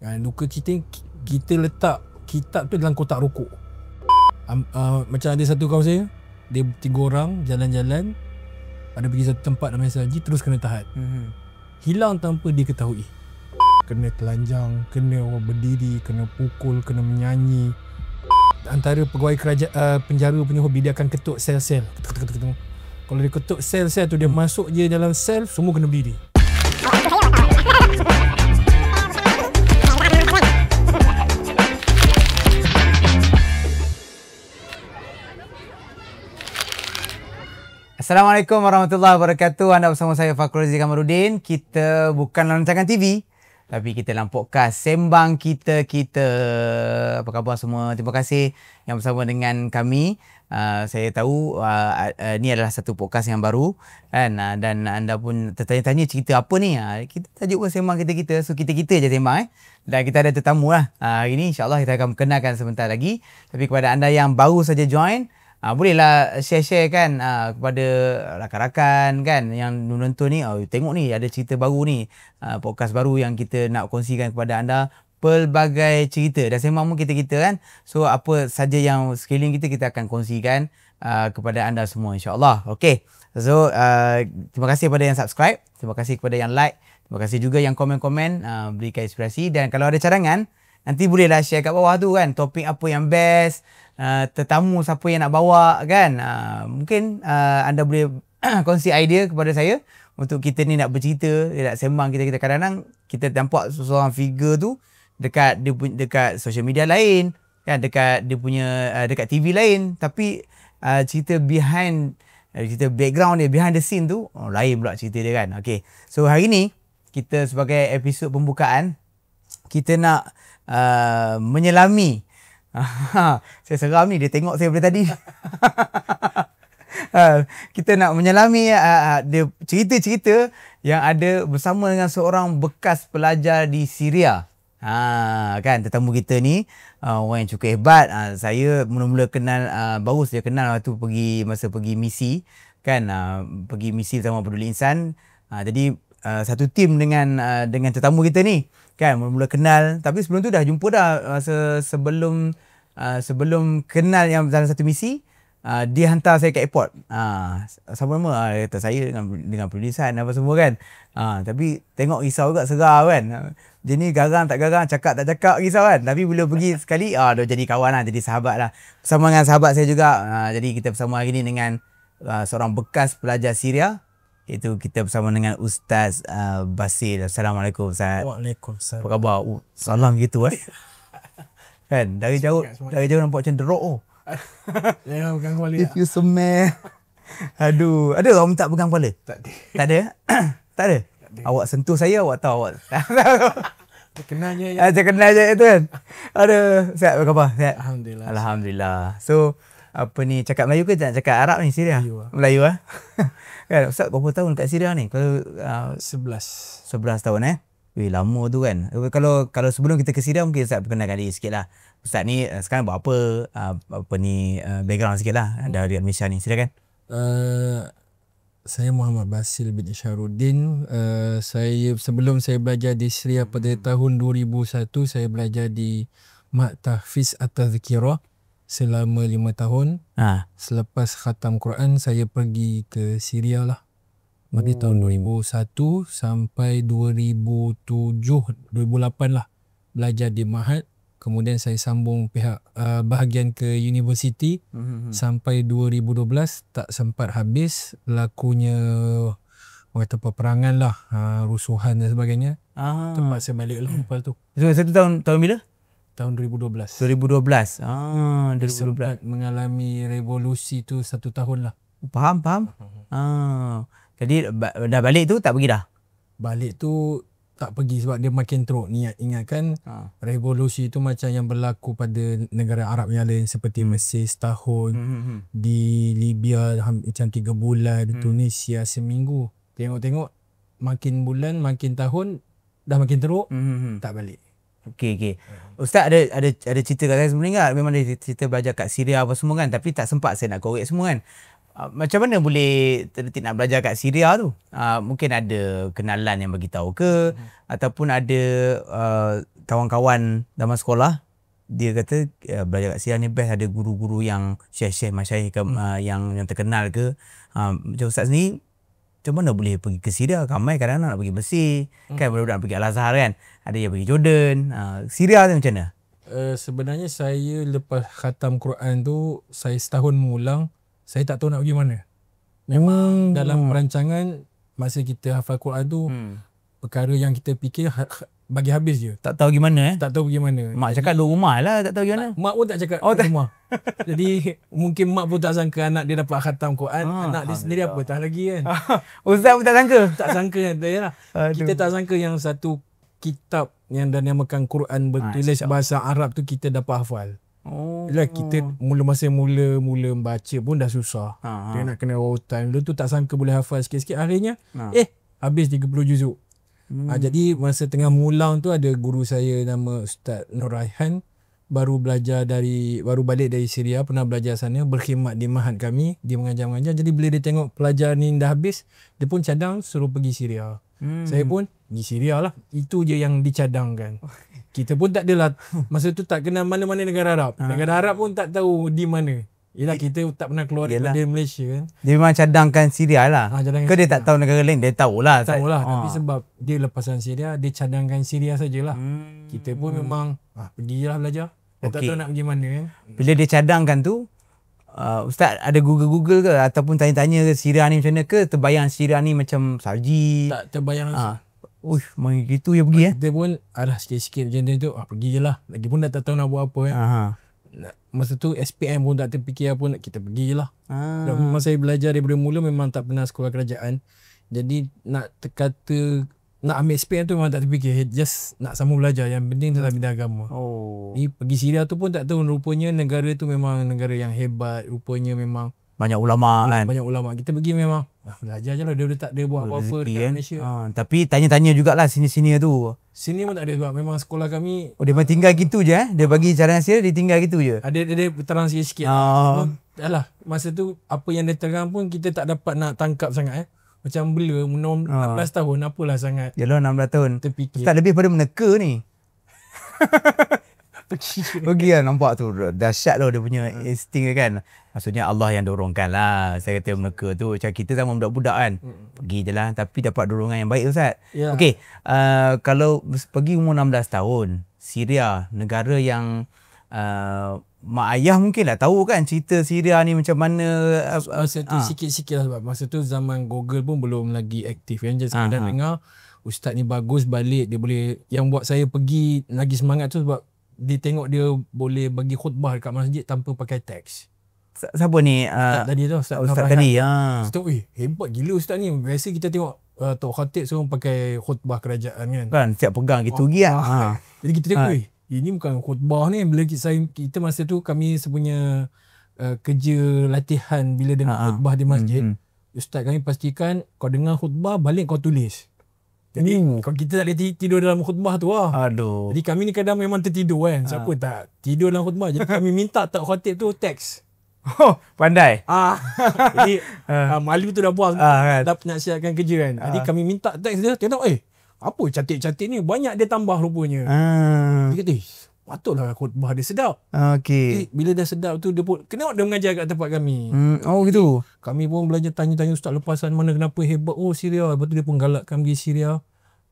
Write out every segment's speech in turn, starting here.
Luka kita kita letak kitab tu dalam kotak rokok. Macam ada satu kawan saya, dia 3 orang jalan-jalan, ada pergi satu tempat namanya Saji, terus kena tahan. Hilang tanpa diketahui. Kena telanjang, kena orang berdiri, kena pukul, kena menyanyi. Antara pegawai kerajaan penjara punya hobi, dia akan ketuk sel-sel. Kalau dia ketuk sel-sel tu, dia masuk je dalam sel, semua kena berdiri. Assalamualaikum warahmatullahi wabarakatuh. Anda bersama saya Fakrul Aziz Kamarudin. Kita bukan rancangan TV, tapi kita dalam podcast Sembang Kita. Apa khabar semua? Terima kasih yang bersama dengan kami. Saya tahu ini adalah satu podcast yang baru kan, dan anda pun tertanya-tanya cerita apa ni. Kita tajuk pun Sembang Kita. So kita je sembang Dan kita ada tetamu lah. Hari ni insyaAllah kita akan kenalkan sebentar lagi. Tapi kepada anda yang baru saja join, bolehlah share kan kepada rakan-rakan kan yang menonton ni. Tengok ni ada cerita baru ni, podcast baru yang kita nak kongsikan kepada anda, pelbagai cerita dan sembang pun kita kan. So apa saja yang sekeliling kita akan kongsikan kepada anda semua insyaAllah. Okay, so terima kasih kepada yang subscribe, terima kasih kepada yang like, terima kasih juga yang komen-komen, berikan inspirasi. Dan kalau ada cadangan, nanti bolehlah share kat bawah tu kan, topik apa yang best, tetamu siapa yang nak bawa kan. Mungkin anda boleh kongsi idea kepada saya untuk kita ni nak bercerita, nak sembang kita. Kadang-kadang kita nampak seseorang figure tu dekat social media lain kan, dekat dia punya dekat TV lain, tapi cerita background dia, behind the scene tu lain pula cerita dia kan. Okay, so hari ni kita sebagai episod pembukaan, kita nak menyelami. Saya seram ni, dia tengok saya dari tadi. Kita nak menyelami dia cerita-cerita yang ada bersama dengan seorang bekas pelajar di Syria. Kan tetamu kita ni orang yang cukup hebat. Saya mula-mula kenal, baru saya kenal waktu pergi misi kan, pergi misi bersama Peduli Insan. Jadi satu tim dengan tetamu kita ni kan, mula-mula kenal. Tapi sebelum tu dah jumpa dah, masa sebelum kenal yang dalam satu misi. Dia hantar saya ke airport. Sama-sama dia kata saya dengan produsen apa semua kan. Tapi tengok risau juga, serah kan. Dia ni garang tak garang, cakap tak cakap, risau kan. Tapi bila pergi sekali, dah jadi kawan lah, jadi sahabat lah. Bersama dengan sahabat saya juga. Jadi kita bersama hari ni dengan seorang bekas pelajar Syria. Itu kita bersama dengan Ustaz Basil. Assalamualaikum Ustaz. Waalaikumsalam. Apa khabar? Salam gitu kan. Dari jauh nampak macam derok. Jangan pegang kepala. If you smell. Aduh, ada orang minta pegang kepala? Tak ada. Tak ada. Awak sentuh saya, awak tahu awak. Terkenalnya je itu kan. Aduh, sihat apa khabar? Sihat. Alhamdulillah. So, apa ni, cakap Melayu ke nak cakap Arab ni, Syria? Melayu kan. Ustaz berapa tahun kat Syria ni? Kalau 11 tahun Weh, lama tu kan. Kalau sebelum kita ke Syria, mungkin Ustaz perkenalkan diri sikit lah. Ustaz ni sekarang buat apa ni, background sikit lah dari Malaysia ni. Silakan. Saya Muhammad Basil bin Isharuddin. Sebelum saya belajar di Syria pada tahun 2001, saya belajar di Mak Tahfiz At-Tazkirah selama 5 tahun. Selepas khatam Quran, saya pergi ke Syria lah. Dari tahun 2001 sampai 2008 lah belajar di Mahat. Kemudian saya sambung bahagian ke universiti sampai 2012. Tak sempat habis, lakunya orang kata peperangan lah, rusuhan dan sebagainya. Terpaksa balik lah lepas tu. So, satu tahun bila? Tahun 2012. 2012. 2012. Sempat mengalami revolusi tu 1 tahun lah. Faham. Jadi dah balik tu tak pergi dah? Balik tu tak pergi sebab dia makin teruk. Ingatkan revolusi tu macam yang berlaku pada negara Arab yang lain seperti Mesir setahun, di Libya macam 3 bulan, Tunisia seminggu. Tengok makin bulan makin tahun dah makin teruk, tak balik. Okey. Ustaz ada cerita kat saya sebenarnya tak? Memang ada cerita belajar kat Syria apa semua kan, tapi tak sempat saya nak korek semua kan. Macam mana boleh terdetik nak belajar kat Syria tu? Mungkin ada kenalan yang bagi tahu ke, ataupun ada kawan-kawan zaman sekolah, dia kata belajar kat Syria ni best, ada guru-guru yang syekh-syekh masyaikh yang terkenal ke. Macam Ustaz ni, macam mana boleh pergi ke Syria? Ramai kadang-kadang nak pergi Mesir, kan budak-budak nak pergi Al-Azhar kan. Ada yang pergi Jordan. Syria tu macam mana? Sebenarnya saya lepas khatam Quran tu, saya setahun mengulang, saya tak tahu nak pergi mana. Memang dalam perancangan masa kita hafal Quran tu, perkara yang kita fikir bagi habis je. Tak tahu gimana Tak tahu pergi mana. Mak cakap duduk rumah lah, tak tahu gimana. Mak pun tak cakap rumah. Jadi mungkin mak pun tak sangka anak dia dapat khatam Quran. Anak dia sendiri apatah lagi kan. Ustaz pun tak sangka. Tak sangka lah. Kita tak sangka yang satu kitab yang dinamakan Quran bertulis bahasa Arab tu kita dapat hafal. Yalah, kita masa mula membaca pun dah susah. Dia nak kena rautan. Dulu tu tak sangka boleh hafal sikit-sikit. Akhirnya habis 30 juzuk. Jadi masa tengah mengulang tu ada guru saya nama Ustaz Nur Raihan, baru balik dari Syria, pernah belajar sana, berkhidmat di mahad kami, dia mengajar. Jadi bila dia tengok pelajar ni dah habis, dia pun cadang suruh pergi Syria. Saya pun pergi Syria lah. Itu je yang dicadangkan. Kita pun tak adalah masa tu tak kenal mana-mana negara Arab. Negara Arab pun tak tahu di mana. Yelah, kita tak pernah keluar dari Malaysia kan. Dia memang cadangkan Syria lah. Ke dia tak tahu negara lain? Dia tahulah. Tapi sebab dia lepasan Syria, dia cadangkan Syria sajalah. Kita pun memang pergilah belajar. Dia tak tahu nak pergi mana kan. Bila dia cadangkan tu, Ustaz ada Google ke ataupun tanya-tanya ke Syria ni macam mana ke? Terbayang Syria ni macam salji? Tak terbayang langsung. Main gitu je pergi Kita pun ada sikit-sikit macam tu. Pergi je lah. Lagipun dah tak tahu nak buat apa kan. Masa tu SPM pun tak terfikir apa, kita pergi je lah. Memang saya belajar daripada mula memang tak pernah sekolah kerajaan. Jadi nak kata nak ambil SPM tu memang tak terfikir. Just nak sambung belajar. Yang penting dalam bidang agama. Ni pergi Syria tu pun tak tahu, rupanya negara tu memang negara yang hebat. Rupanya memang banyak ulama kan. Banyak ulama. Kita pergi memang belajar je lah. Dia tak ada buat apa-apa dekat Malaysia. Tapi tanya-tanya jugalah sini-sini tu. Sini pun tak ada sebab memang sekolah kami. Dia memang tinggal gitu je Dia bagi cadangan Syria, dia tinggal gitu je. Ada terang sikit-sikit. Alah, masa tu apa yang dia terang pun kita tak dapat nak tangkap sangat Macam bela 14 tahun apalah sangat. Yalah 16 tahun. Terfikir. Tak lebih pada meneka ni. Pergi lah, nampak tu dahsyat lah dia punya insting kan. Maksudnya Allah yang dorongkan lah. Saya kata mereka tu macam kita sama budak-budak kan. Pergi je lah, tapi dapat dorongan yang baik Ustaz. Okey, kalau pergi umur 16 tahun, Syria, negara yang mak ayah mungkin dah tahu kan cerita Syria ni macam mana. Masa tu sikit-sikit lah sebab masa tu zaman Google pun belum lagi aktif kan. Just sekadar dengar Ustaz ni bagus, balik dia boleh. Yang buat saya pergi lagi semangat tu sebab dia tengok dia boleh bagi khutbah dekat masjid tanpa pakai teks. Siapa ni? Tadi tu Ustaz tadi. Ustaz, hebat gila Ustaz ni. Biasa kita tengok Tok Khatib semua pakai khutbah kerajaan kan. Kan siap pegang gitu pergi lah. Jadi kita tengok ini bukan khutbah ni. Bila kita masa tu kami sepunya kerja latihan bila dengar khutbah di masjid. Ustaz kami pastikan kau dengar khutbah balik kau tulis. Jadi kalau kita tak boleh tidur dalam khutbah tu Aduh. Jadi kami ni kadang memang tertidur kan. Siapa tak tidur dalam khutbah. Jadi kami minta Tok Khatib tu teks. Pandai. Jadi malu tu dah puas kan? Dah nak siapkan kerja kan. Jadi kami minta teks dia. Tengok apa cantik-cantik ni. Banyak dia tambah rupanya. Dia kata patutlah khutbah dia sedap. Bila dah sedap tu dia pun kenapa dia mengajar kat tempat kami. Gitu. Kami pun belajar tanya-tanya Ustaz lepasan mana kenapa hebat. Syria. Lepas tu dia pun galakkan pergi Syria.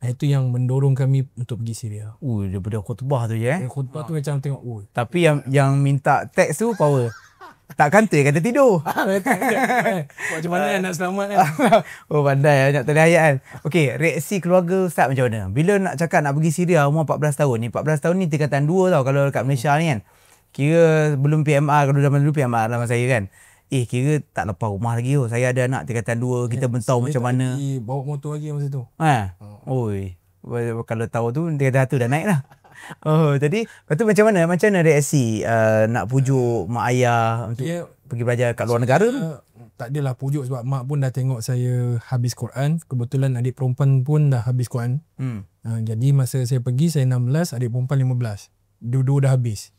Itu yang mendorong kami untuk pergi Syria. Daripada khutbah tu je khutbah tu macam tengok. Tapi yang minta teks tu power. Tak kantor kata tidur. Macam mana nak selamat kan. Pandai nak tadi ayat kan. Okey, reaksi keluarga Ustaz macam mana? Bila nak cakap nak pergi Syria umur 14 tahun ni. 14 tahun ni tingkatan 2 tau kalau dekat Malaysia ni kan. Kira belum PMR, kalau zaman dulu PMR zaman saya kan. Kira tak lepas rumah lagi saya ada anak tingkatan 2, kita mentau macam mana. Bawa motor lagi masa tu. Kalau tahu tu tingkatan 1 dah naik lah. Jadi lepas tu macam mana reaksi nak pujuk mak ayah untuk pergi belajar kat luar negara tu? Tak adalah pujuk sebab mak pun dah tengok saya habis Quran. Kebetulan adik perempuan pun dah habis Quran. Jadi masa saya pergi saya 16, adik perempuan 15. Dua-dua dah habis.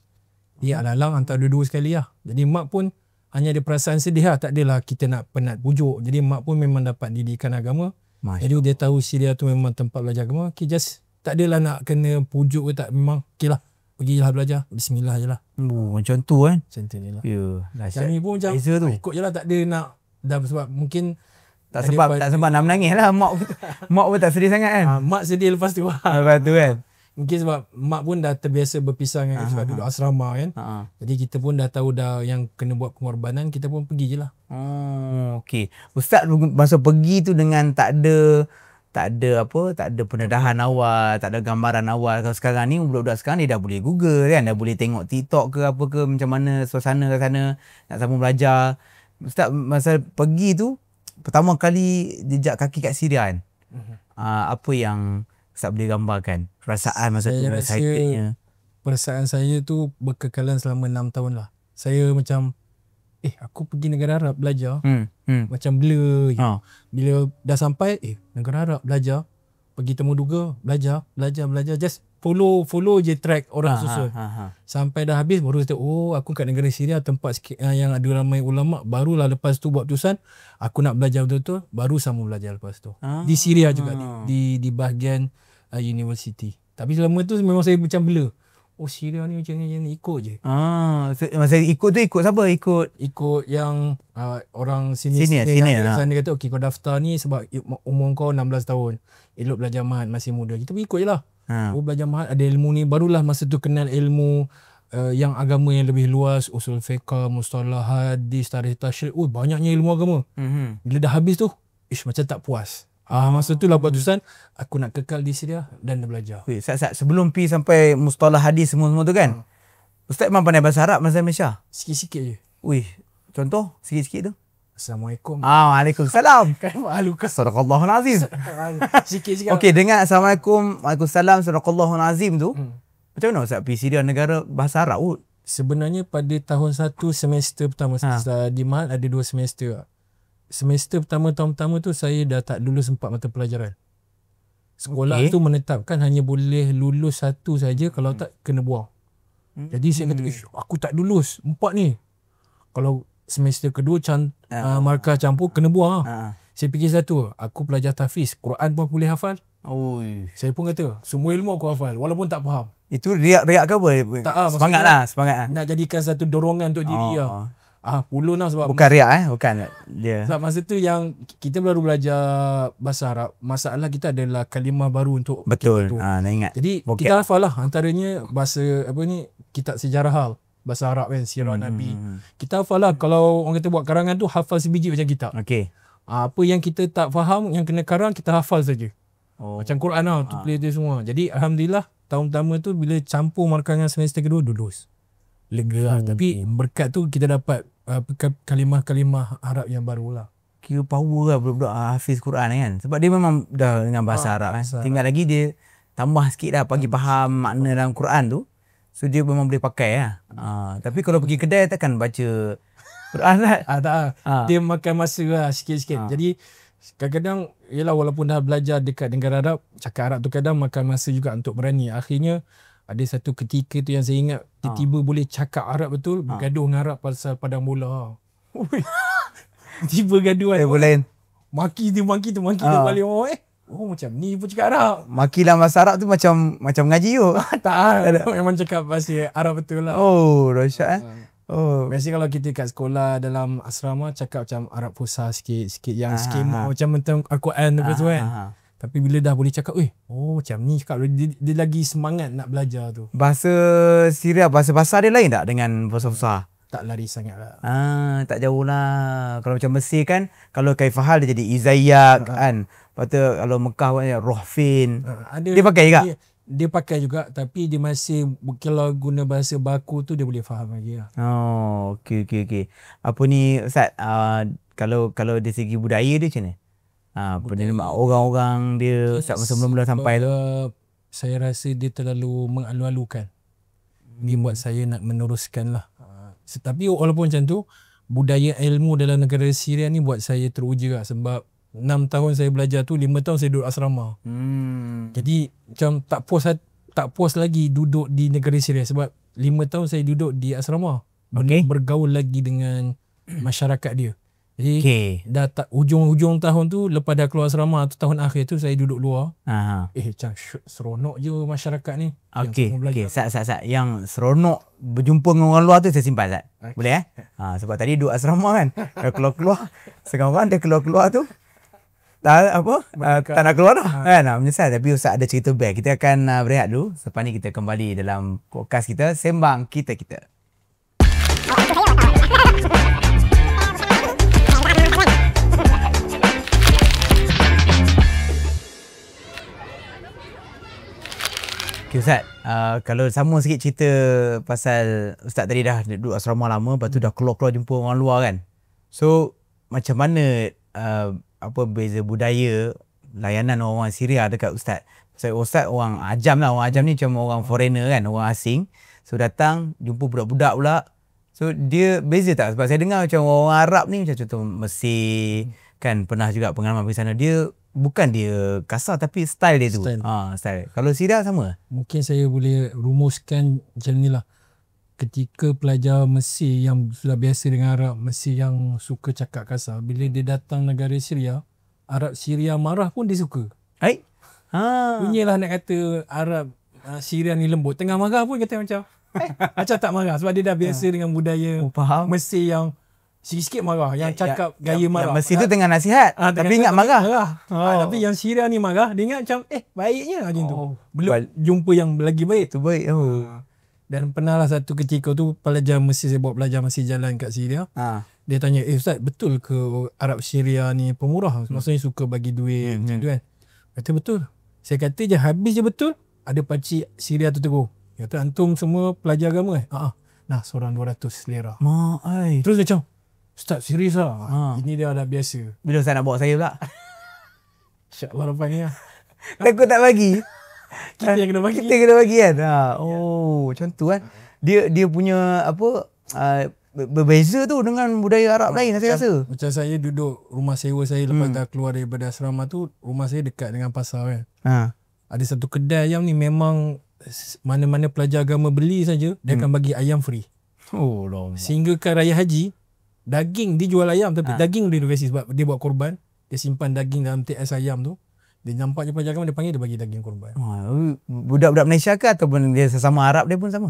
Dia alang antara dua-dua sekali lah. Jadi mak pun hanya ada perasaan sedih lah. Tak adalah kita nak penat pujuk. Jadi mak pun memang dapat didikan agama. Jadi dia tahu Syria tu memang tempat belajar agama. Just Tak adalah nak kena pujuk ke tak. Memang okey lah. Pergilah belajar. Bismillah je lah. Macam tu kan. Macam tu je lah. Ya, dahsyat. Kami pun macam Beza tu. ikut je lah. Tak ada nak. Dah sebab mungkin Tak sebab nak menangis lah. Mak pun tak sedih sangat kan. mak sedih lepas tu. Lepas tu kan. Mungkin sebab mak pun dah terbiasa berpisah dengan sebab duduk asrama kan. Jadi kita pun dah tahu dah yang kena buat pengorbanan, kita pun pergi je lah. Okey. Ustaz masa pergi tu dengan tak ada pendedahan awal, tak ada gambaran awal. Kalau sekarang ni budak-budak sekarang dia dah boleh Google kan, dah boleh tengok TikTok ke apa ke, macam mana suasana kat sana, nak sambung belajar. Ustaz masa pergi tu pertama kali jejak kaki kat Syria kan. Apa yang Ustaz boleh gambarkan perasaan masa tu, excitednya? Perasaan saya tu berkekalan selama 6 tahun lah. Saya macam aku pergi negara Arab belajar. Macam blur je. Bila dah sampai negara Arab belajar, pergi temu duga belajar, just follow je track orang susun. Sampai dah habis baru kata aku kat negara Syria, tempat yang ada ramai ulama. Barulah lepas tu buat keputusan aku nak belajar betul-betul, baru sambung belajar lepas tu. Di Syria juga, di bahagian university. Tapi selama tu memang saya macam blur. Syria ni macam ni, ikut je. Masa ikut tu ikut siapa? Ikut yang orang sini lah. Sana kata okey kau daftar ni sebab umur kau 16 tahun. Elok belajar mahat masih muda. Kita ikut je lah. Belajar mahat ada ilmu ni. Barulah masa tu kenal ilmu yang agama yang lebih luas. Usul fiqh, mustalah hadis, tarikh tasyrik. Banyaknya ilmu agama. Bila dah habis tu macam tak puas. Masa tu lah buat keputusan aku nak kekal di Syria dan dah belajar. Sebelum pergi sampai mustalah hadis semua tu kan, Ustaz memang pandai bahasa Arab masa Malaysia? Sikit-sikit je. Contoh sikit-sikit tu. Assalamualaikum. Waalaikumsalam. Malu ke? Sadaqallahul azim. Sikit-sikit. Okey, dengar Assalamualaikum, Waalaikumsalam, Sadaqallahul azim tu. Macam mana Ustaz pergi Syria, negara bahasa Arab? Sebenarnya pada tahun 1 semester pertama di Mahat ada 2 semester. Semester pertama, tahun pertama tu saya dah tak lulus 4 mata pelajaran. Sekolah tu menetapkan hanya boleh lulus 1 saja, kalau tak kena buang. Jadi saya kata aku tak lulus 4 ni. Kalau semester kedua markah campur kena buang Saya fikir satu, aku pelajar tahfiz, Quran pun boleh hafal. Saya pun kata semua ilmu aku hafal walaupun tak faham. Itu riak ke apa? Tak, semangat lah. Nak jadikan satu dorongan untuk diri lah. Puluh lah sebab bukan riak bukan dia. Sebab masa tu yang kita baru belajar bahasa Arab, masalah kita adalah kalimah baru untuk betul. Nak ingat. Jadi kita hafal lah antaranya bahasa kitab sejarah hal, bahasa Arab kan, sirah Nabi. Kita hafal lah, kalau orang kata buat karangan tu hafal sebiji macam kitab. Apa yang kita tak faham yang kena karang kita hafal saja. Macam Quran lah, tu play dia semua. Jadi alhamdulillah tahun pertama tu bila campur markah dengan semester kedua lulus. Lega lah. Tapi berkat tu kita dapat kalimah-kalimah Arab yang baru lah. Kira power lah budak-budak hafiz Quran kan. Sebab dia memang dah dengan bahasa Arab kan. Tinggal lagi dia tambah sikit dah bagi faham makna dalam Quran tu. So dia memang boleh pakai lah. Tapi kalau pergi kedai takkan baca Quran lah. Dia makan masa lah sikit-sikit. Jadi kadang-kadang yelah walaupun dah belajar dekat negara Arab, cakap Arab tu kadang makan masa juga untuk berani. Akhirnya ada satu ketika tu yang saya ingat tiba-tiba boleh cakap Arab betul, bergaduh dengan Arab pasal padang bola. Tiba gaduh kan. Boleh. Maki tu balik orang macam ni pun cakap Arab. Maki dalam bahasa Arab tu macam ngaji tu. Tak, memang cakap bahasa Arab betul lah. Dahsyat Biasanya kalau kita kat sekolah dalam asrama cakap macam Arab Fusha sikit yang skema macam Al-Quran tu kan. Tapi bila dah boleh cakap, macam ni cakap, dia lagi semangat nak belajar tu. Bahasa Syria, bahasa dia lain tak dengan bahasa Fusha? Tak lari sangat lah. Tak jauh lah. Kalau macam Mesir kan, kalau Kaifahal dia jadi Izayyak kan. Lepas tu kalau Mekah Rohfin. Dia pakai juga? Dia pakai juga, tapi dia masih, kalau guna bahasa baku tu dia boleh faham lagi lah. Okey. Apa ni Ustaz, kalau dari segi budaya dia macam mana? Penerimaan orang-orang dia masa mula-mula sampai tu, saya rasa dia terlalu mengalu-alukan. Dia buat saya nak meneruskan lah. Tapi walaupun macam tu, budaya ilmu dalam negara Syria ni buat saya teruja lah. Sebab 6 tahun saya belajar tu, 5 tahun saya duduk asrama. Jadi macam tak puas lagi duduk di negara Syria. Sebab 5 tahun saya duduk di asrama, bergaul lagi dengan masyarakat dia. Jadi dah tak hujung-hujung tahun tu, lepas dah keluar asrama tu, tahun akhir tu saya duduk luar. Macam seronok je masyarakat ni. Okey. Sat. Yang seronok berjumpa dengan orang luar tu saya simpan, Sat. Boleh sebab tadi duduk asrama kan. Dah keluar-keluar. Sekarang dah keluar-keluar tu. Tak nak keluar dah. Kan? Menyesal. Tapi Ustaz ada cerita best. Kita akan berehat dulu. Lepas ni kita kembali dalam podcast kita, Sembang Kita-Kita. Okay, Ustaz, kalau sama sikit cerita pasal Ustaz tadi dah duduk asrama lama, lepas tu dah keluar-keluar jumpa orang luar kan. So, macam mana beza budaya layanan orang Syria dekat Ustaz? Pasal Ustaz orang Ajam lah, orang Ajam ni macam orang foreigner kan, orang asing. So, datang jumpa budak-budak pula. So, dia beza tak? Sebab saya dengar macam orang Arab ni, macam contoh Mesir, kan pernah juga pengalaman pergi sana. Bukan dia kasar tapi style dia tu. Style. Kalau Syria sama? Mungkin saya boleh rumuskan macam ni lah. Ketika pelajar Mesir yang sudah biasa dengan Arab, Mesir yang suka cakap kasar, bila dia datang negara Syria, Arab Syria marah pun dia suka. Punyalah nak kata Arab Syria ni lembut. Tengah marah pun kata macam macam tak marah. Sebab dia dah biasa dengan budaya Mesir yang sikit-sikit marah, yang cakap gaya marah. Mesir tu tengah nasihat tapi ingat marah. Tapi yang Syria ni marah, dia ingat macam baiknya macam tu. Belum jumpa yang lagi baik. Tu baik. Dan pernah lah satu ketika tu pelajar Mesir, saya bawa pelajar Mesir jalan kat Syria. Dia tanya, Ustaz, betul ke Arab Syria ni pemurah? Maksudnya suka bagi duit macam tu kan. Kata betul. Saya kata je, habis je betul, ada pakcik Syria tu tegur. Kata, antum semua pelajar agama nah, seorang 200 lira. Terus dia macam, Ustaz, serius lah. Ini dia dah biasa. Bila Ustaz nak bawa saya pula? InsyaAllah lepas ni lah. Takut tak bagi? Kita yang kena bagi. Kita kena bagi kan? Macam tu kan. Dia punya berbeza tu dengan budaya Arab lain saya rasa. Macam saya duduk rumah sewa saya lepas dah keluar daripada asrama tu, rumah saya dekat dengan pasar kan. Ada satu kedai ayam ni memang mana-mana pelajar agama beli saja, dia akan bagi ayam free. Sehingga kan raya haji, daging dia jual ayam tapi daging dia kasi sebab dia buat korban. Dia simpan daging dalam TS ayam tu. Dia nampak je pelajar agama, dia panggil, dia bagi daging korban. Budak-budak Malaysia ke ataupun dia sesama Arab dia pun sama?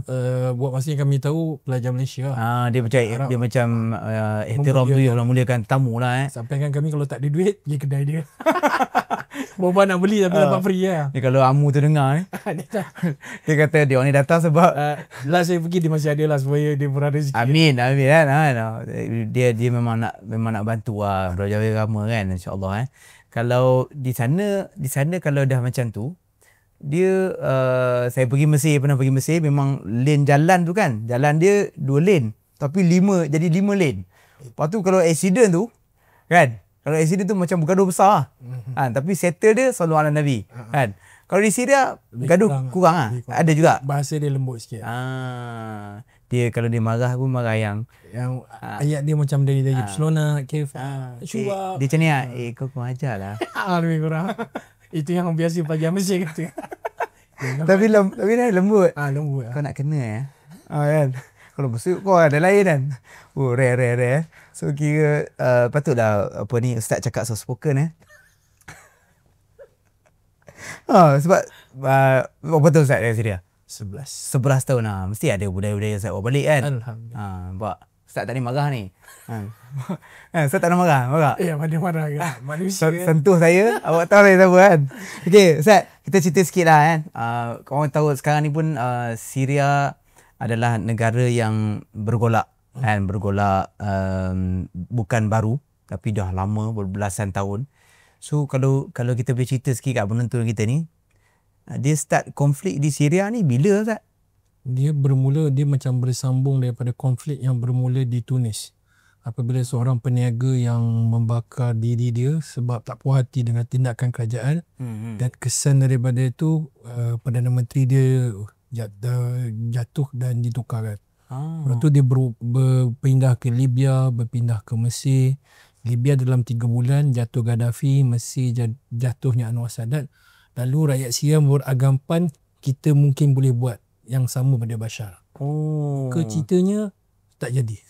Buat masa yang kami tahu pelajar Malaysia lah. Dia macam ihtiram tu, orang muliakan tamu lah. Sampai kan kami kalau tak ada duit pergi kedai dia. Bawa nak beli tapi dapat free lah. Kalau Amu tu dengar dia kata dia orang ni datang sebab last saya pergi dia masih ada lah supaya dia berada sikit. Amin kan. Dia memang nak bantu lah belajar agama kan, insya-Allah Kalau di sana kalau dah macam tu, dia saya pernah pergi Mesir, memang lane jalan tu kan, jalan dia 2 lane tapi 5 lane. Lepas tu kalau accident tu kan, macam bergaduh besar tapi settle dia sallu ala Nabi kan. Kalau di Syria gaduh kurang ada juga. Bahasa dia lembut sikit. Dia kalau dia marah pun marah yang ayat dia macam dari Barcelona, Kef. Dia macam ni kau ajar lah. Lebih kurang. Itu yang biasa pelajar Mesir kata. Tapi lembut. Lembut. Kau nak kena kan. Kalau besok kau ada lain kan. Rare. So kira patutlah Ustaz cakap soft spoken sebab berapa tahun Ustaz dari Syria? 11 tahun lah. Mesti ada budaya-budaya Ustaz bawa balik kan. Alhamdulillah. Ustaz tak ada marah ni. Ustaz tak ada marah. Mana marah ke? Manusia kan. Sentuh saya, awak tahu saya siapa kan. Okay Ustaz, kita cerita sikit lah kan. Korang tahu sekarang ni pun Syria adalah negara yang bergolak kan. Bergolak bukan baru tapi dah lama, berbelasan tahun. So kalau kita boleh cerita sikit kat penonton kita ni, dia start konflik di Syria ni bila Ustaz? Dia macam bersambung daripada konflik yang bermula di Tunis. Apabila seorang peniaga yang membakar diri dia sebab tak puas hati dengan tindakan kerajaan, dan kesan daripada itu Perdana Menteri dia jatuh dan ditukarkan. Lepas tu dia berpindah ke Libya, berpindah ke Mesir. Libya dalam 3 bulan jatuh Gaddafi, Mesir jatuhnya Anwar Sadat. Lalu rakyat Syria beranggapan kita mungkin boleh buat yang sama pada Bashar. Ceritanya tak jadi.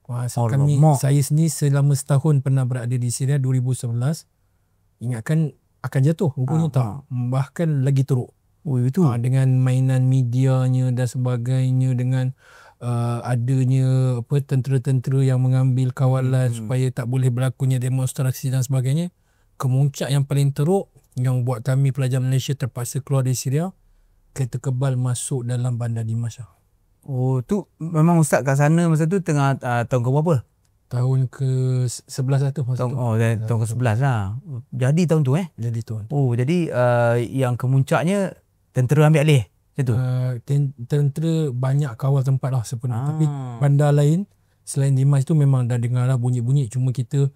Saya sendiri selama setahun pernah berada di Syria 2011. Ingatkan akan jatuh, rupanya tak. Bahkan lagi teruk. Itu. Dengan mainan medianya dan sebagainya, dengan adanya tentera-tentera yang mengambil kawalan supaya tak boleh berlakunya demonstrasi dan sebagainya. Kemuncak yang paling teruk yang buat kami pelajar Malaysia terpaksa keluar dari Syria, kereta kebal masuk dalam bandar Dimash. Tu memang Ustaz kat sana masa tu tengah tahun ke berapa? Tahun ke-11 lah tu masa tu. Tahun ke-11 lah. Jadi tahun tu Jadi tahun. Jadi yang kemuncaknya tentera ambil alih macam tu? Tentera banyak kawal tempat lah sepenuhnya. Tapi bandar lain selain Dimash tu memang dah dengar lah bunyi-bunyi. Cuma kita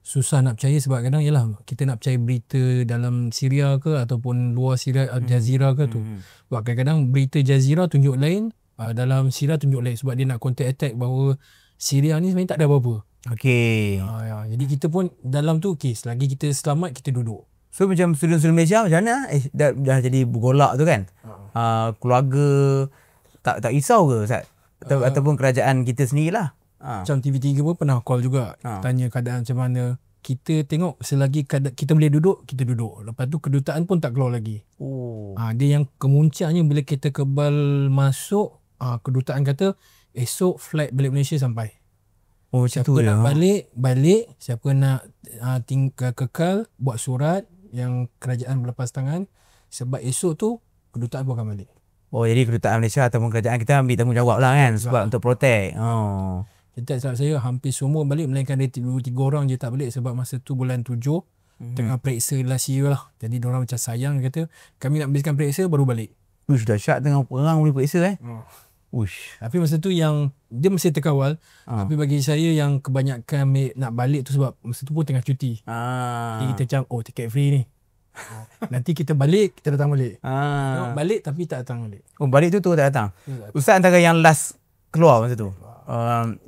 susah nak percaya sebab kadang yalah kita nak percaya berita dalam Syria ke ataupun luar Syria, Al Jazeera ke tu. Sebab kadang-kadang berita Jazeera tunjuk lain, dalam Syria tunjuk lain sebab dia nak counter attack bahawa Syria ni sebenarnya tak ada apa-apa. Okey. Jadi kita pun dalam tu selagi kita selamat kita duduk. So macam student-student Malaysia macam mana? Dah jadi bergolak tu kan? Keluarga tak risau ke Ustaz? Ataupun kerajaan kita sendirilah? Macam TV3 pun pernah call juga, tanya keadaan macam mana. Kita tengok selagi kita boleh duduk, kita duduk. Lepas tu kedutaan pun tak keluar lagi. Dia yang kemuncaknya bila kita kebal masuk, kedutaan kata esok flight balik Malaysia sampai. Siapa nak balik, siapa nak tinggal kekal, buat surat yang kerajaan berlepas tangan. Sebab esok tu kedutaan pun akan balik. Jadi kedutaan Malaysia ataupun kerajaan kita ambil tanggungjawab lah kan, sebab untuk protect. Tak silap saya hampir semua balik, melainkan dia 2-3 orang je tak balik sebab masa tu bulan 7 tengah periksa last year lah. Jadi diorang macam sayang, kata kami nak habiskan periksa baru balik. Sudah syak tengah perang boleh periksa Tapi masa tu yang dia masih terkawal. Tapi bagi saya yang kebanyakan nak balik tu sebab masa tu pun tengah cuti. Jadi kita macam tiket free ni. Nanti kita balik, kita datang balik. Balik tapi tak datang balik. Balik tu tak datang. Ustaz antara yang last keluar masa tu.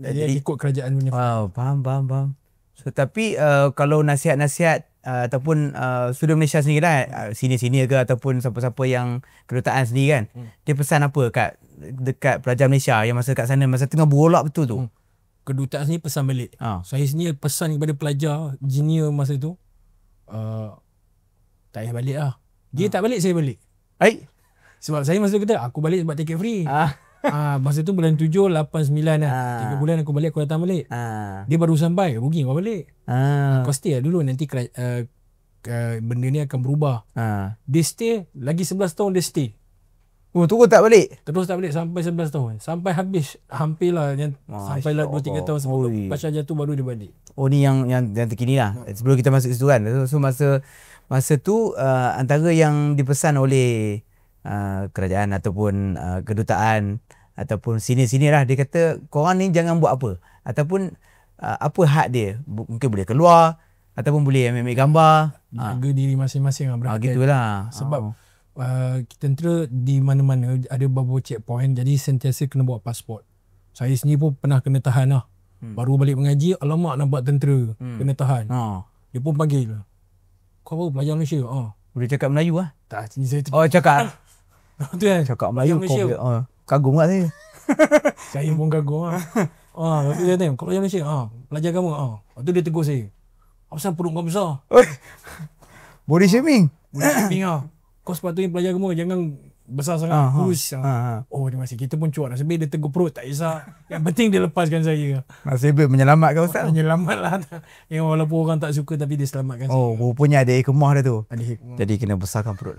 Jadi ikut kerajaan punya. Faham. So tapi kalau nasihat-nasihat ataupun student Malaysia sendiri lah, senior-senior ke ataupun siapa-siapa yang kedutaan sendiri kan, dia pesan apa dekat pelajar Malaysia yang masa kat sana masa tengah bergolak betul tu? Kedutaan sendiri pesan balik. Saya sendiri pesan kepada pelajar junior masa tu, tak payah balik lah. Dia tak balik, saya balik. Sebab saya masa tu kata aku balik sebab tiket free. Masa tu bulan 7, 8, 9 lah. 3 bulan aku balik, aku datang balik. Dia baru sampai, rugi kau balik. Kau stay lah dulu, nanti benda ni akan berubah. Dia stay, lagi 11 tahun dia stay. Terus tak balik? Terus tak balik sampai 11 tahun. Sampai habis, hampir lah. Sampai lah 2-3 tahun sebelum pasal jatuh baru dia balik. Ni yang terkini lah. Sebelum kita masuk situ kan. So masa tu antara yang dipesan oleh kerajaan ataupun kedutaan ataupun sini-sini lah, dia kata korang ni jangan buat apa ataupun apa hak dia, mungkin boleh keluar ataupun boleh ambil gambar, jaga diri masing-masing lah, berhati-hati. Gitulah. Sebab tentera di mana-mana ada beberapa checkpoint, jadi sentiasa kena bawa pasport. Saya sendiri pun pernah kena tahan lah. Baru balik mengaji, alamak nampak tentera, kena tahan. Dia pun panggil, kau apa pelajar Malaysia? Boleh cakap Melayu lah? Tak, saya cakap tu kan. Cakap Melayu kau kagum kat saya. Saya pun kagum lah. Lepas tu dia tanya, kau pelajar Malaysia? Pelajar kamu? Lepas tu dia tegur saya, apasal perut kau besar? Body shaming? Body shaming lah. Kau sepatutnya pelajar kamu jangan besar sangat, kurus. Dia masih, kita pun cuak. Nasib baik dia tegur perut, tak kisah. Yang penting dia lepaskan saya. Nasib baik menyelamatkan Ustaz? Menyelamat lah. Yang walaupun orang tak suka tapi dia selamatkan saya. Rupanya ada hikmah dia tu. Ada hikmah. Jadi kena besarkan perut.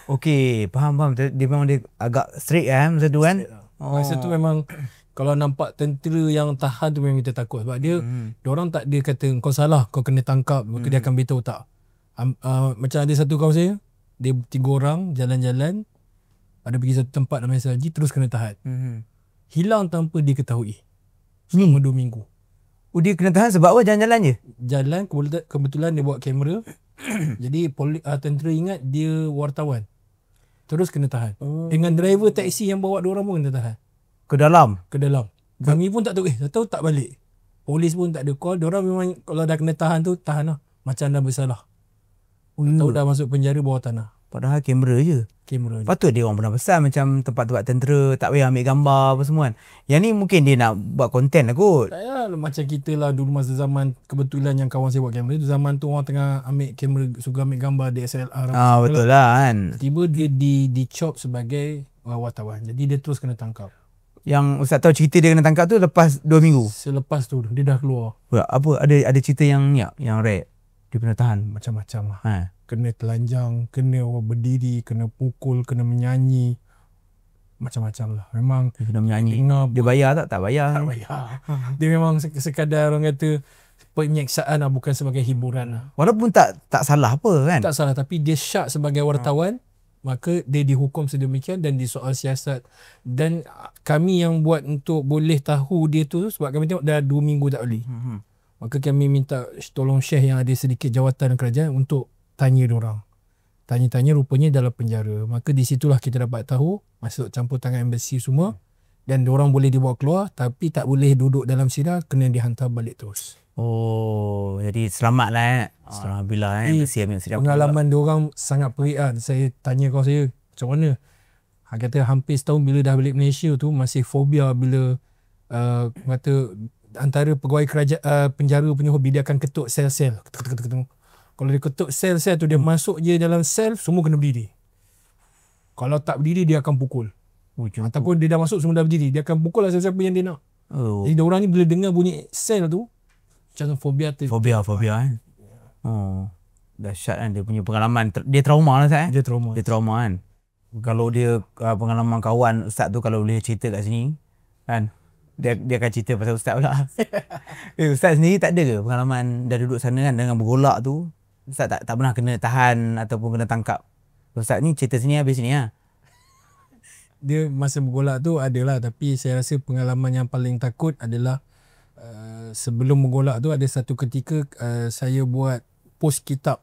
Okey, faham. Dia memang dia agak strict masa tu kan? Masa tu memang kalau nampak tentera yang tahan tu memang kita takut. Sebab dia, diorang tak ada kata kau salah, kau kena tangkap. Maka dia akan beritahu tak. Macam ada satu kawan saya, dia 3 orang jalan-jalan, ada pergi satu tempat namanya Salji, terus kena tahan. Hilang tanpa diketahui selama 2 minggu. Dia kena tahan sebab apa? Jalan-jalan je? Jalan, kebetulan dia bawa kamera. Jadi tentera ingat dia wartawan, terus kena tahan. Dengan driver taksi yang bawa 2 orang pun kena tahan. Ke dalam? Kami pun tak tahu, tahu tak balik. Polis pun tak ada call. Diorang memang kalau dah kena tahan tu, tahan lah. Macam dah bersalah. Tahu dah masuk penjara bawah tanah. Padahal kamera je. Kamera. Patut dia orang pernah pesan macam tempat-tempat tentera tak payah ambil gambar apa semua kan. Yang ni mungkin dia nak buat konten lah kot. Tak payah macam kita lah dulu masa zaman kebetulan yang kawan saya buat kamera tu, zaman tu orang tengah ambil kamera, suka ambil gambar DSLR. Betul lah kan. Tiba dia dicop sebagai wartawan. Jadi dia terus kena tangkap. Yang Ustaz tahu cerita dia kena tangkap tu lepas 2 minggu. Selepas tu dia dah keluar. Apa ada cerita yang rare dia pernah tahan Macam-macam lah. ha. Kena telanjang, kena orang berdiri, kena pukul, kena menyanyi. Macam-macam lah. Memang Dia kena menyanyi. dengar Dia bayar tak bayar. tak payah. Dia memang sekadar orang kata penyeksaan lah, bukan sebagai hiburan lah. Walaupun tak salah apa kan. Tak salah, tapi dia syak sebagai wartawan, maka dia dihukum sedemikian dan disoal siasat. Dan kami yang buat untuk boleh tahu dia tu, sebab kami tengok dah 2 minggu tak boleh. Maka kami minta tolong Syekh yang ada sedikit jawatan kerajaan untuk tanya diorang. Tanya-tanya, rupanya dalam penjara. Maka di situlah kita dapat tahu, masuk campur tangan embassy semua, dan diorang boleh dibawa keluar tapi tak boleh duduk dalam Syria, kena dihantar balik terus. Oh, jadi selamatlah Alhamdulillah Pengalaman diorang sangat perik lah. Saya tanya kawan saya, macam mana? Kata hampir setahun bila dah balik Malaysia tu masih fobia bila kata antara pegawai kerajaan penjara punya hobi, dia akan ketuk sel-sel. Kalau dia ketuk sel-sel tu, dia masuk je dalam sel, semua kena berdiri. Kalau tak berdiri, dia akan pukul. Ataupun dia dah masuk, semua dah berdiri, dia akan pukul lah siapa yang dia nak. Jadi diorang ni bila dengar bunyi sel tu, macam fobia kan. Dahsyat kan dia punya pengalaman. Dia trauma lah Ustaz Dia trauma. Dia trauma kan. Kalau dia pengalaman kawan Ustaz tu, kalau boleh cerita kat sini kan, dia akan cerita pasal Ustaz pula. Ustaz sendiri tak ada ke pengalaman dah duduk sana kan dengan bergolak tu? Ustaz tak pernah kena tahan ataupun kena tangkap? Ustaz ni cerita sini habis sini lah. Dia masa bergolak tu adalah, tapi saya rasa pengalaman yang paling takut adalah sebelum bergolak tu ada satu ketika saya buat post kitab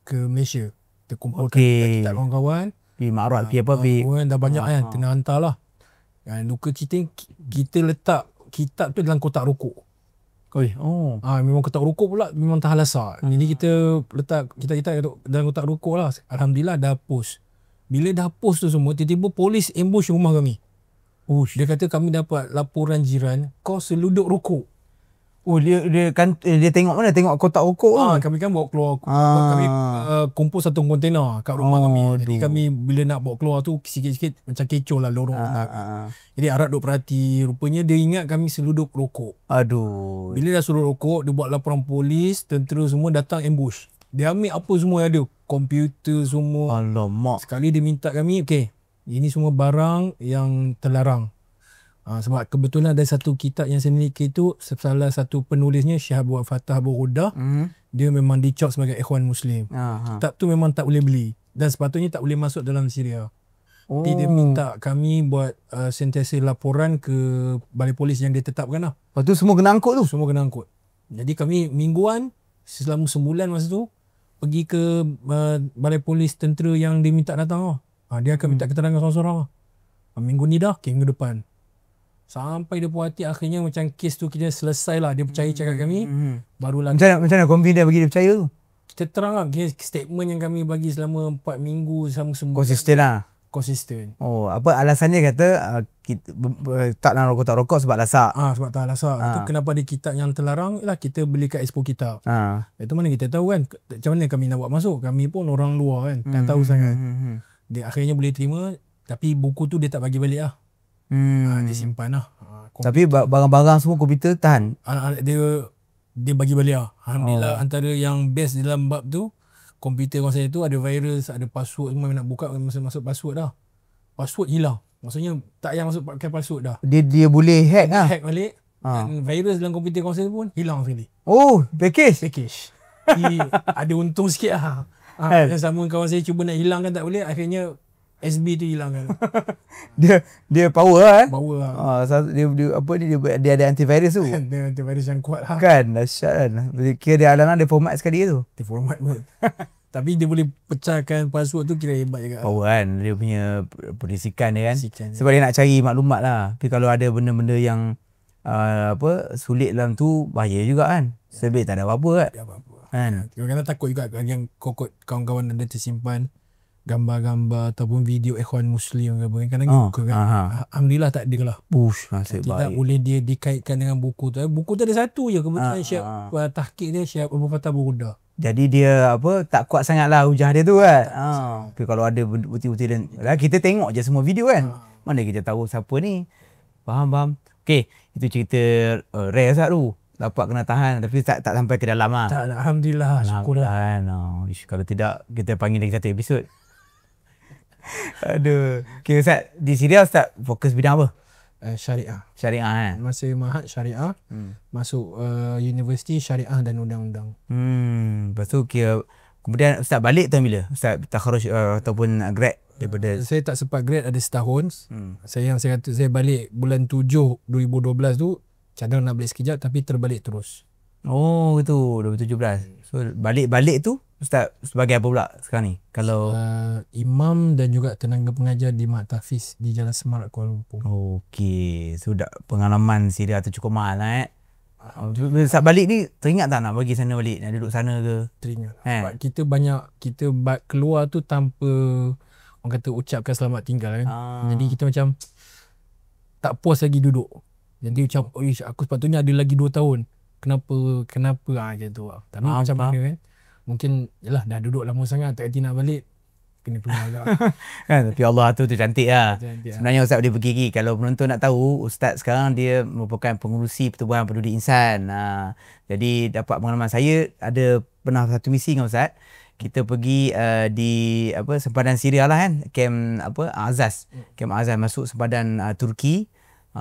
ke Malaysia. Kita kumpulkan kitab kawan-kawan. Pergi Ma'rad, pergi apa, pergi. Dah banyak kan, kena hantar lah. Luka kita letak kitab tu dalam kotak rokok. Memang kotak rokok pula memang tahan lasak. Jadi kita letak kita dalam kotak rokok lah. Alhamdulillah dah post. Bila dah post tu semua, tiba-tiba polis ambush rumah kami. Dia kata kami dapat laporan jiran kau seluduk rokok. Dia tengok mana? Tengok kotak rokok tu. Kami kan bawa keluar. Kami kumpul satu kontena kat rumah kami. Jadi kami bila nak bawa keluar tu sikit-sikit macam kecoh lah lorong. Jadi Arab duk perhati. Rupanya dia ingat kami seluduk rokok. Aduh. Bila dah seluduk rokok, dia buat laporan polis, tentera semua datang ambush. Dia ambil apa semua yang ada. Komputer semua. Alamak. Sekali dia minta kami, ini semua barang yang terlarang. Sebab kebetulan ada satu kitab yang saya miliki tu, salah satu penulisnya Syekh Abdul Fattah Abu Ghuddah, dia memang dicop sebagai ikhwan muslim. Kitab tu memang tak boleh beli dan sepatutnya tak boleh masuk dalam Syria. Jadi dia minta kami buat sentiasa laporan ke balai polis yang dia tetapkan lah. Lepas tu semua kena angkut tu? Semua kena angkut. Jadi kami mingguan selama sebulan masa tu pergi ke balai polis tentera yang dia minta datang. Dia akan minta keterangan seorang-seorang. Minggu ni dah, minggu depan. Sampai dia puas hati, akhirnya macam kes tu kita selesai lah. Dia percaya cakap kami. Barulah Macam mana confident bagi dia percaya tu? kita terang lah statement yang kami bagi selama 4 minggu selama semua. Konsisten lah. Konsisten. Apa alasannya kata kita tak nak rokok sebab lasak. Sebab tak lasak. Itu kenapa ada kitab yang terlarang lah, kita beli kat expo kitab. Itu mana kita tahu kan macam mana kami nak buat masuk. Kami pun orang luar kan, tak tahu sangat. Dia akhirnya boleh terima, tapi buku tu dia tak bagi balik lah. Dia simpan lah. Tapi barang-barang semua komputer tahan. Dia bagi balik lah. Alhamdulillah. Antara yang best dalam bab tu, komputer kawan saya tu ada virus, ada password semua, nak buka masuk password dah. Password hilang. Maksudnya tak payah masuk pakai password dah. Dia boleh hack lah. Hack balik. Dan virus dalam komputer kawan saya pun hilang sekali. Package. Jadi ada untung sikit lah. Yang sama kawan saya cuba nak hilangkan tak boleh, akhirnya SB tu hilangkan. dia power lah. Power lah. Dia ada antivirus tu. Dia antivirus yang kuat lah. Kan, dahsyat kan. Kira dia alang dia format sekali tu. Dia format pun. Tapi dia boleh pecahkan password tu, kira hebat juga. Power kan. Dia punya perisikan dia kan. Sebab dia nak cari maklumat lah. Tapi kalau ada benda-benda yang sulit dalam tu, bahaya juga kan. Sebab tak ada apa-apa kan. Kadang-kadang takut juga yang kokot kawan-kawan ada tersimpan. gambar-gambar ataupun video ikhwan muslim ke apa kadang buka kan. Alhamdulillah tak ada lah. Nasib Tidak baik. boleh dia dikaitkan dengan buku tu. Buku tu ada satu je kebetulan Syekh tahqiq dia Syekh Abu Fatah Burda. Jadi dia tak kuat sangat lah hujah dia tu kan. Tapi kalau ada bukti-bukti dan kita tengok je semua video kan. Mana kita tahu siapa ni. Faham. Okey, itu cerita rare Ustaz tu. Dapat kena tahan tapi tak sampai ke dalam lah. Tak, Alhamdulillah, syukurlah. Kalau tidak kita panggil lagi satu episod. Aduh. Okay Ustaz, di Syria Ustaz fokus bidang apa? Syariah. Syariah kan? Masa Mahat Syariah, masuk universiti Syariah dan Undang-Undang. Lepas tu kemudian Ustaz balik tahun bila? Ustaz takharuj ataupun grad daripada saya tak sempat grad ada setahun. Saya kata saya balik bulan 7 2012 tu, cadang nak balik sekejap tapi terbalik terus. Oh itu 2017. So balik tu Ustaz sebagai apa pula sekarang ni? Kalau imam dan juga tenaga pengajar di Mat Tafiz di Jalan Semarak Kuala Lumpur. Okey, so pengalaman Syria tu cukup mahal lah Ustaz balik ni teringat tak nak bagi sana balik, nak duduk sana ke? Teringat. Sebab kita keluar tu tanpa orang kata ucapkan selamat tinggal kan. Jadi kita macam tak puas lagi duduk. Jadi macam aku sepatutnya ada lagi 2 tahun. Kenapa gitu. Tak tahu macam mana kan. Mungkin yalah dah duduk lama sangat tak reti nak balik. Kena keluar agak. Kan tapi Allah tu cantik lah. Cantik. Sebenarnya Ustaz boleh pergi lagi. Kalau penonton nak tahu, Ustaz sekarang dia merupakan pengurusi Pertubuhan Peduli Insan. Jadi dapat pengalaman saya ada pernah satu misi dengan Ustaz. Kita pergi di sempadan Syria lah kan. Camp Azaz. Camp Azaz masuk sempadan Turki.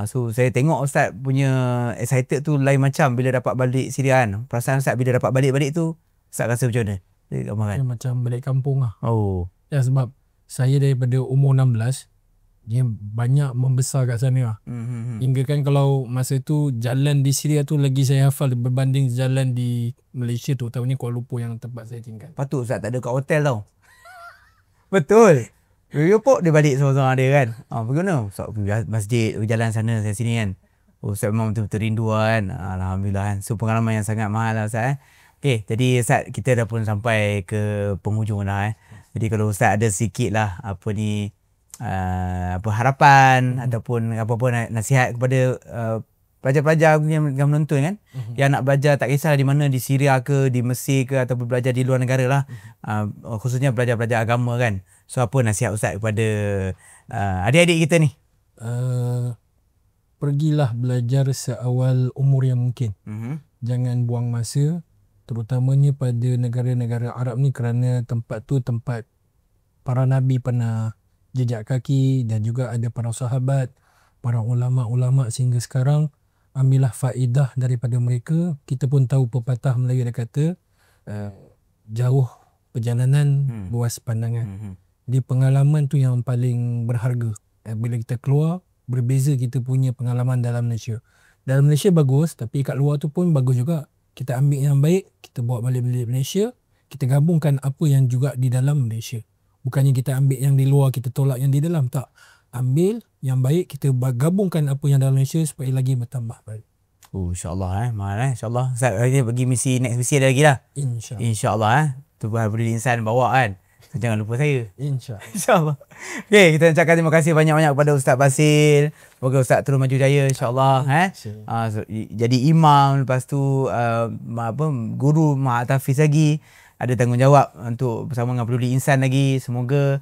So saya tengok Ustaz punya excited tu lain macam bila dapat balik Syria kan. Perasaan Ustaz bila dapat balik tu Ustaz rasa macam mana? Ya, macam balik kampung lah. Ya sebab saya daripada umur 16 dia banyak membesar kat sana lah. Hingga kan kalau masa tu jalan di Syria tu lagi saya hafal berbanding jalan di Malaysia tu, tahunya Kuala Lumpur yang tempat saya tinggal. Patut Ustaz tak ada kat hotel tau. Betul. Dia balik seorang-seorang dia kan. Pergi mana? Ustaz pergi masjid, pergi jalan sana sini kan. Ustaz memang betul-betul rindu kan. Alhamdulillah kan. So pengalaman yang sangat mahal lah Ustaz. Okay, jadi Ustaz kita dah pun sampai ke penghujung dah Jadi kalau Ustaz ada sikit lah harapan ataupun apa-apa nasihat kepada pelajar-pelajar yang menonton kan, yang nak belajar tak kisah di mana, di Syria ke, di Mesir ke ataupun belajar di luar negara lah, khususnya belajar-belajar agama kan. So apa nasihat Ustaz kepada adik-adik kita ni? Pergilah belajar seawal umur yang mungkin. Jangan buang masa, terutamanya pada negara-negara Arab ni kerana tempat tu tempat para nabi pernah jejak kaki dan juga ada para sahabat, para ulama-ulama sehingga sekarang. Ambillah faedah daripada mereka. Kita pun tahu pepatah Melayu dia kata jauh perjalanan luas pandangan. Jadi pengalaman tu yang paling berharga. Bila kita keluar, berbeza kita punya pengalaman dalam Malaysia. Dalam Malaysia bagus, tapi kat luar tu pun bagus juga. Kita ambil yang baik, kita bawa balik Malaysia, kita gabungkan apa yang juga di dalam Malaysia. Bukannya kita ambil yang di luar, kita tolak yang di dalam. Tak. Ambil yang baik, kita gabungkan apa yang dalam Malaysia supaya lagi bertambah baik. InsyaAllah mahal InsyaAllah. Ustaz bagi misi, next misi ada lagi lah. InsyaAllah Pertubuhan Peduli Insan bawa kan. Jangan lupa saya. InsyaAllah. Okay, kita ucapkan terima kasih banyak-banyak kepada Ustaz Basil. Semoga Ustaz terus maju jaya insyaAllah. Jadi imam, lepas tu guru Mat Tafiz lagi. Ada tanggungjawab untuk bersama dengan Peduli Insan lagi. Semoga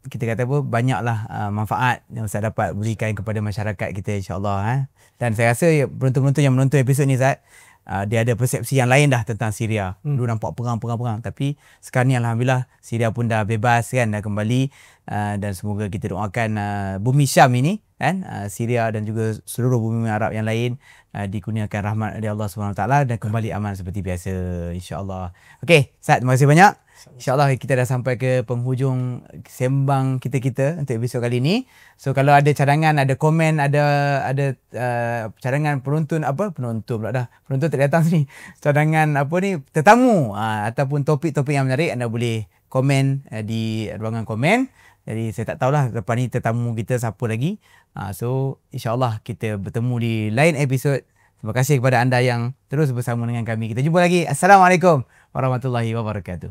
kita kata banyaklah manfaat yang Ustaz dapat berikan kepada masyarakat kita insyaAllah. Dan saya rasa penonton-penonton yang menonton episod ni Ustaz, dia ada persepsi yang lain dah tentang Syria. Dulu nampak perang. Tapi sekarang ni Alhamdulillah Syria pun dah bebas kan, dah kembali. Dan semoga kita doakan bumi Syam ini kan, Syria dan juga seluruh bumi Arab yang lain dikurniakan rahmat dari Allah SWT dan kembali aman seperti biasa insyaAllah. Okey, Ustaz terima kasih banyak. InsyaAllah kita dah sampai ke penghujung sembang kita untuk episod kali ini. So kalau ada cadangan, ada komen, ada cadangan penonton pula dah. Penonton tak datang sini. Cadangan tetamu ataupun topik-topik yang menarik, anda boleh komen di ruangan komen. Jadi saya tak tahulah lepas ni tetamu kita siapa lagi. So insyaAllah kita bertemu di lain episod. Terima kasih kepada anda yang terus bersama dengan kami. Kita jumpa lagi. Assalamualaikum warahmatullahi wabarakatuh.